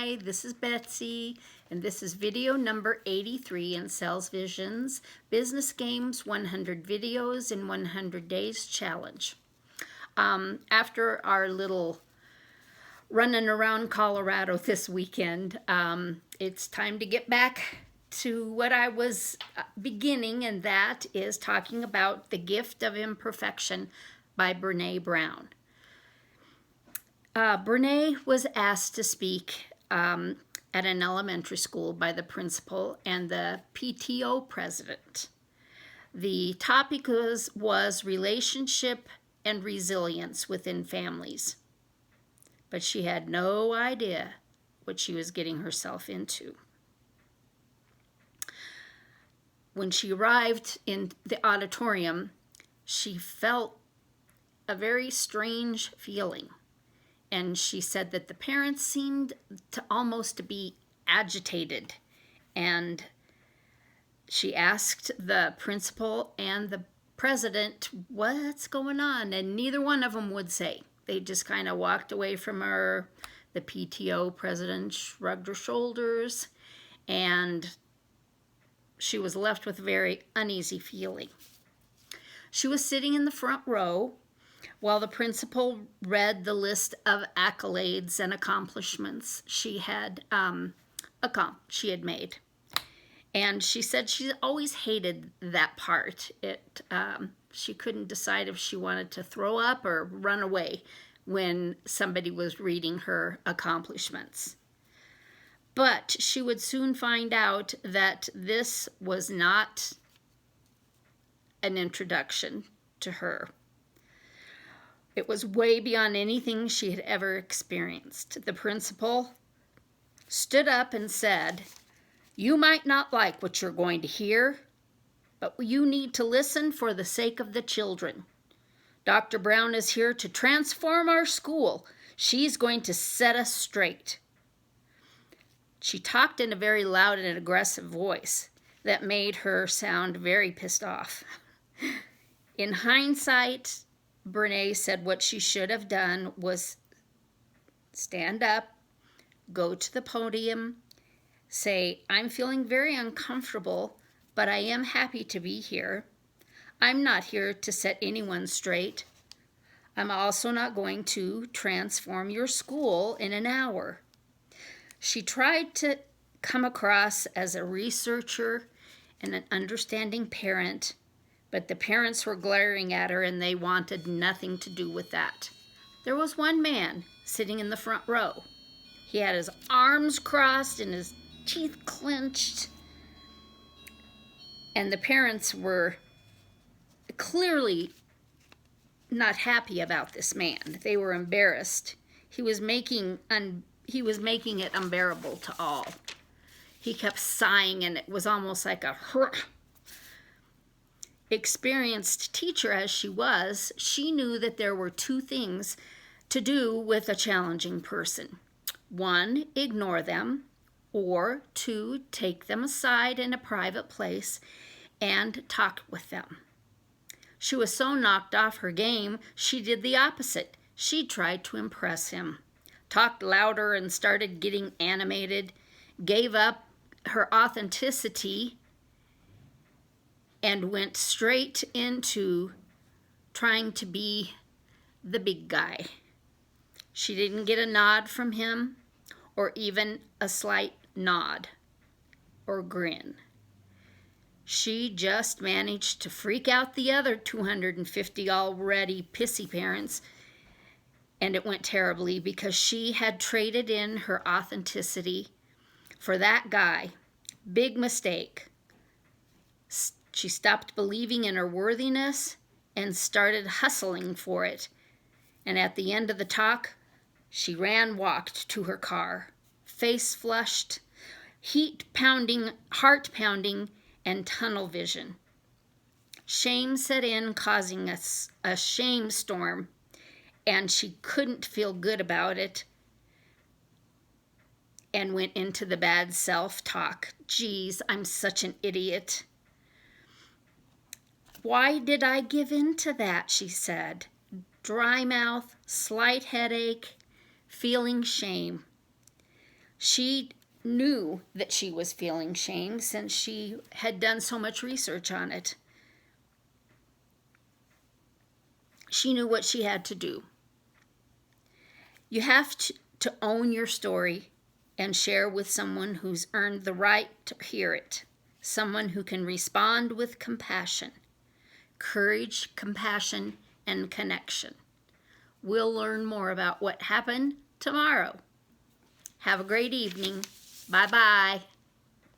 Hi, this is Betsy, and this is video number 83 in SalesVision's Business Games 100 Videos in 100 Days Challenge. After our little running around Colorado this weekend, it's time to get back to what I was beginning, and that is talking about The Gift of Imperfection by Brené Brown. Brené was asked to speak at an elementary school by the principal and the PTO president. The topic was relationship and resilience within families. But she had no idea what she was getting herself into. When she arrived in the auditorium, she felt a very strange feeling. And she said that the parents seemed to almost be agitated. And she asked the principal and the president, what's going on? And neither one of them would say. They just kind of walked away from her. The PTO president shrugged her shoulders, and she was left with a very uneasy feeling. She was sitting in the front row while the principal read the list of accolades and accomplishments she had made. And she said she always hated that part. She couldn't decide if she wanted to throw up or run away when somebody was reading her accomplishments. But she would soon find out that this was not an introduction to her. It was way beyond anything she had ever experienced. The principal stood up and said, "You might not like what you're going to hear, but you need to listen for the sake of the children. Dr. Brown is here to transform our school. She's going to set us straight." She talked in a very loud and aggressive voice that made her sound very pissed off. In hindsight, Brené said what she should have done was stand up, go to the podium, say, "I'm feeling very uncomfortable, but I am happy to be here. I'm not here to set anyone straight. I'm also not going to transform your school in an hour." She tried to come across as a researcher and an understanding parent, but the parents were glaring at her and they wanted nothing to do with that. There was one man sitting in the front row. He had his arms crossed and his teeth clenched, and the parents were clearly not happy about this man. They were embarrassed. He was making it unbearable to all. He kept sighing, and it was almost like a experienced teacher as she was, she knew that there were two things to do with a challenging person. One, ignore them, or two, take them aside in a private place and talk with them. She was so knocked off her game, she did the opposite. She tried to impress him, talked louder and started getting animated, gave up her authenticity, and went straight into trying to be the big guy. She didn't get a nod from him, or even a slight nod or grin. She just managed to freak out the other 250 already pissy parents, and it went terribly because she had traded in her authenticity for that guy. Big mistake. She stopped believing in her worthiness and started hustling for it. And at the end of the talk, she walked to her car, face flushed, heat pounding, heart pounding, and tunnel vision. Shame set in, causing a shame storm, and she couldn't feel good about it and went into the bad self-talk. "Geez, I'm such an idiot. Why did I give in to that?" she said. Dry mouth, slight headache, feeling shame. She knew that she was feeling shame since she had done so much research on it. She knew what she had to do. You have to own your story and share with someone who's earned the right to hear it, someone who can respond with compassion, courage, compassion, and connection. We'll learn more about what happened tomorrow. Have a great evening. Bye-bye.